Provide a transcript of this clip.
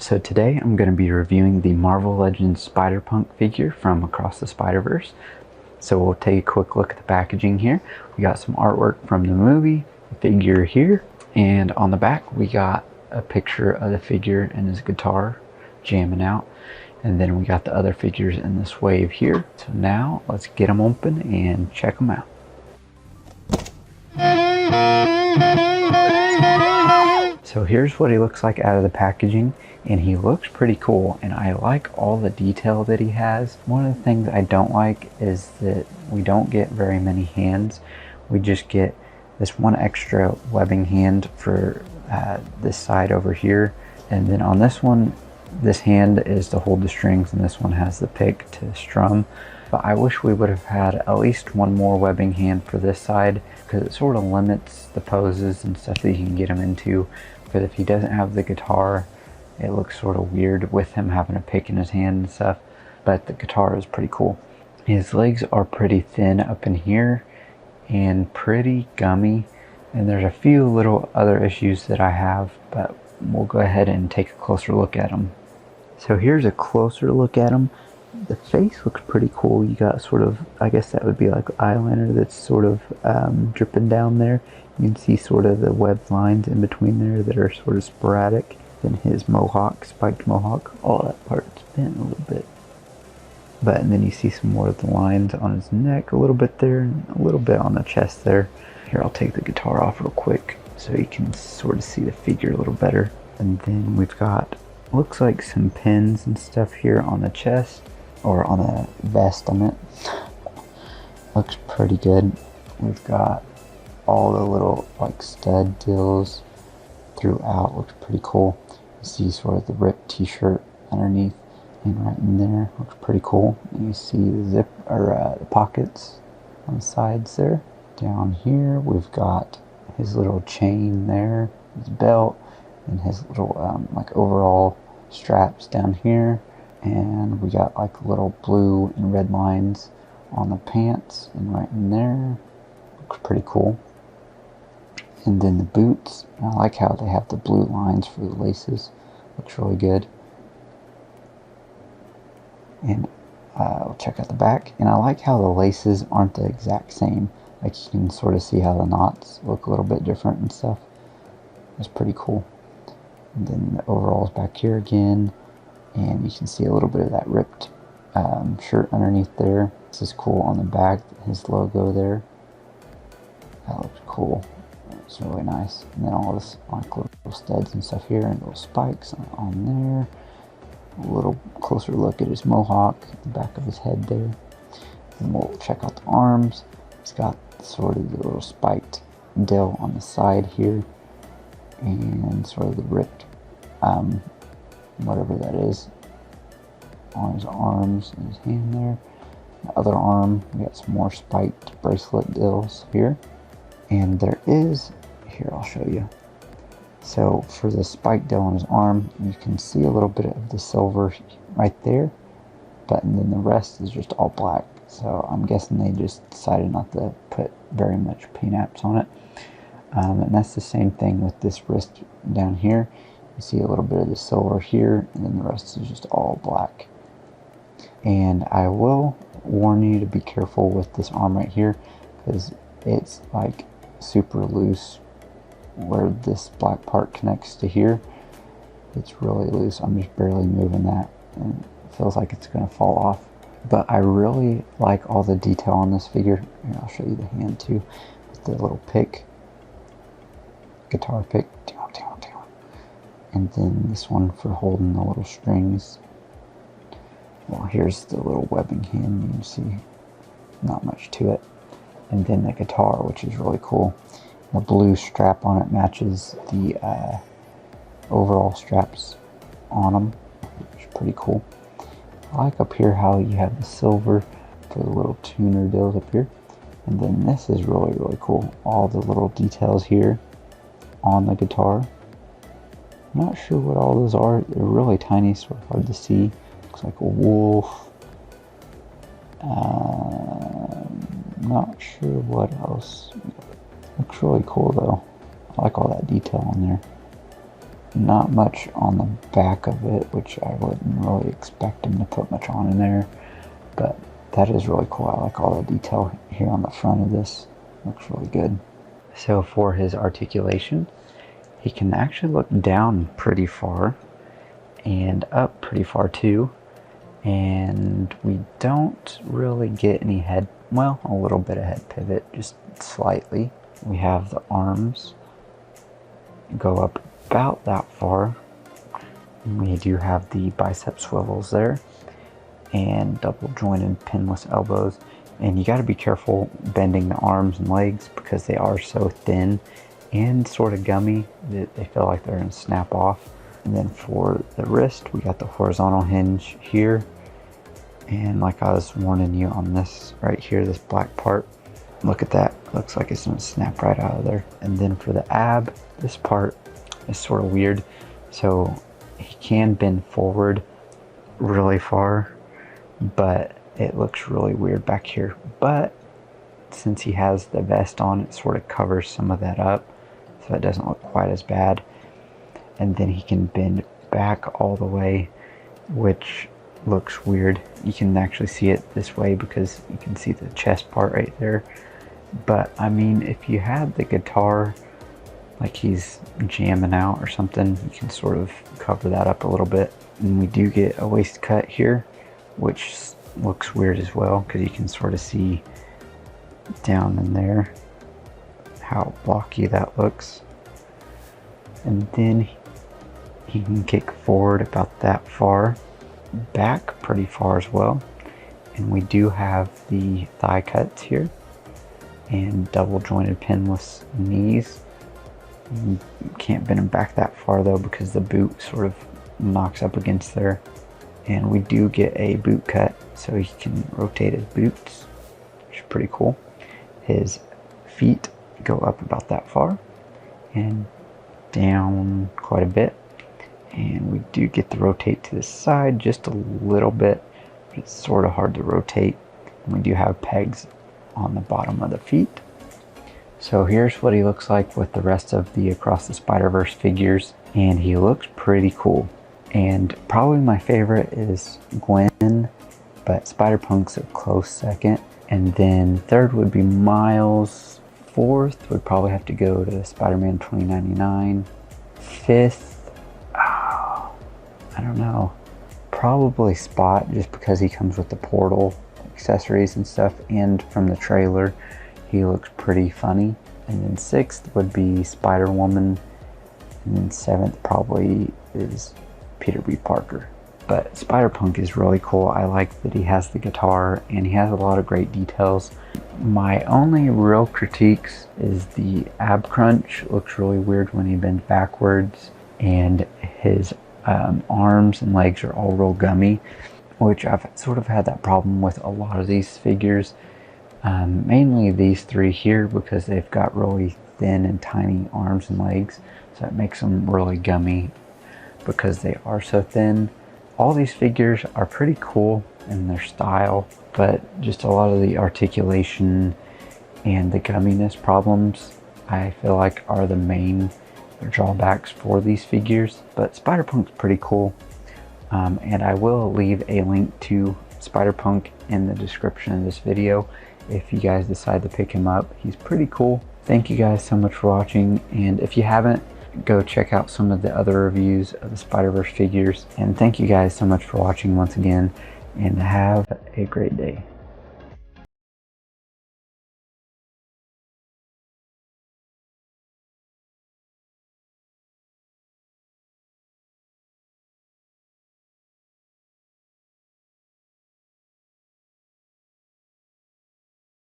So today I'm going to be reviewing the Marvel Legends Spider-Punk figure from Across the Spider-Verse. So we'll take a quick look at the packaging here. We got some artwork from the movie, the figure here, and on the back we got a picture of the figure and his guitar jamming out. And then we got the other figures in this wave here. So now let's get them open and check them out. So here's what he looks like out of the packaging, and he looks pretty cool, and I like all the detail that he has. One of the things I don't like is that we don't get very many hands. We just get this one extra webbing hand for this side over here, and then on this one, this hand is to hold the strings, and this one has the pick to strum. But I wish we would have had at least one more webbing hand for this side, because it sort of limits the poses and stuff that you can get him into. Because if he doesn't have the guitar, it looks sort of weird with him having a pick in his hand and stuff. But the guitar is pretty cool. His legs are pretty thin up in here and pretty gummy. And there's a few little other issues that I have, but we'll go ahead and take a closer look at them. So here's a closer look at him. The face looks pretty cool. You got sort of, I guess that would be like eyeliner that's sort of dripping down there. You can see sort of the webbed lines in between there that are sort of sporadic. Then his mohawk, spiked mohawk, all that part's bent a little bit. But and then you see some more of the lines on his neck a little bit there, and a little bit on the chest there. Here, I'll take the guitar off real quick so you can sort of see the figure a little better. And then we've got, looks like some pins and stuff here on the chest, or on the vest, I meant. Looks pretty good. We've got all the little like stud deals throughout. Looks pretty cool. You see sort of the ripped t-shirt underneath, and right in there looks pretty cool. And you see the zip, or the pockets on the sides there. Down here we've got his little chain there, his belt, and his little like overall straps down here. And we got like little blue and red lines on the pants, and right in there. Looks pretty cool. And then the boots, I like how they have the blue lines for the laces. Looks really good. And we'll check out the back. And I like how the laces aren't the exact same. Like you can sort of see how the knots look a little bit different and stuff. That's pretty cool. And then the overalls back here again. And you can see a little bit of that ripped shirt underneath there. This is cool on the back, his logo there. That looks cool. It's really nice. And then all this like little studs and stuff here, and little spikes on there. A little closer look at his mohawk, the back of his head there. And we'll check out the arms. It's got sort of the little spiked dill on the side here, and sort of the ripped whatever that is on his arms and his hand there. The other arm, we got some more spiked bracelet dills here. And there is, here I'll show you. So for the spiked dill on his arm, you can see a little bit of the silver right there, but and then the rest is just all black. So I'm guessing they just decided not to put very much paint apps on it. And that's the same thing with this wrist down here. You see a little bit of the silver here, and then the rest is just all black. And I will warn you to be careful with this arm right here, because it's like super loose where this black part connects to here. It's really loose. I'm just barely moving that, and it feels like it's going to fall off. But I really like all the detail on this figure. Here, I'll show you the hand too, with the little pick, guitar pick. And then this one for holding the little strings. Well, here's the little webbing hand. You can see not much to it. And then the guitar, which is really cool. The blue strap on it matches the overall straps on them, which is pretty cool. I like up here how you have the silver for the little tuner deals up here. And then this is really, really cool. All the little details here on the guitar. I'm not sure what all those are. They're really tiny, sort of hard to see. Looks like a wolf. Not sure what else. Looks really cool though. I like all that detail on there. not much on the back of it, which I wouldn't really expect him to put much on in there, but that is really cool. I like all the detail here on the front of this. Looks really good. So for his articulation, he can actually look down pretty far and up pretty far too. And we don't really get any head, well, a little bit of head pivot, just slightly. We have the arms go up about that far. We do have the bicep swivels there and double jointed pinless elbows. And you got to be careful bending the arms and legs because they are so thin and sort of gummy that they feel like they're going to snap off. And then for the wrist, we got the horizontal hinge here. And like I was warning you on this right here, this black part, look at that. Looks like it's going to snap right out of there. And then for the ab, this part is sort of weird. So he can bend forward really far, but it looks really weird back here. But since he has the vest on, it sort of covers some of that up, so it doesn't look quite as bad. And then he can bend back all the way, which looks weird. You can actually see it this way because you can see the chest part right there. But I mean, if you had the guitar like he's jamming out or something, you can sort of cover that up a little bit. And we do get a waist cut here, which looks weird as well because you can sort of see down in there how blocky that looks. And then he can kick forward about that far, back pretty far as well. And we do have the thigh cuts here and double jointed pinless knees. You can't bend them back that far though because the boot sort of knocks up against there. And we do get a boot cut, so he can rotate his boots, which is pretty cool. His feet go up about that far and down quite a bit. And we do get to rotate to the side just a little bit. It's sort of hard to rotate. And we do have pegs on the bottom of the feet. So here's what he looks like with the rest of the Across the Spider-Verse figures. And he looks pretty cool. And probably my favorite is Gwen, but Spider-Punk's a close second. And then third would be Miles. Fourth would probably have to go to Spider-Man 2099. Fifth, I don't know. Probably Spot, just because he comes with the portal accessories and stuff, and from the trailer, he looks pretty funny. And then sixth would be Spider-Woman. And then seventh probably is Peter B. Parker. But Spider-Punk is really cool. I like that he has the guitar and he has a lot of great details. My only real critiques is the ab crunch. Looks really weird when he bends backwards, and his arms and legs are all real gummy, which I've sort of had that problem with a lot of these figures. Mainly these three here because they've got really thin and tiny arms and legs, so it makes them really gummy because they are so thin. All these figures are pretty cool in their style, but just a lot of the articulation and the gumminess problems I feel like are the main drawbacks for these figures. But Spider-Punk's pretty cool, and I will leave a link to Spider-Punk in the description of this video if you guys decide to pick him up. He's pretty cool. Thank you guys so much for watching, and if you haven't, go check out some of the other reviews of the Spider-Verse figures. And thank you guys so much for watching once again, and have a great day.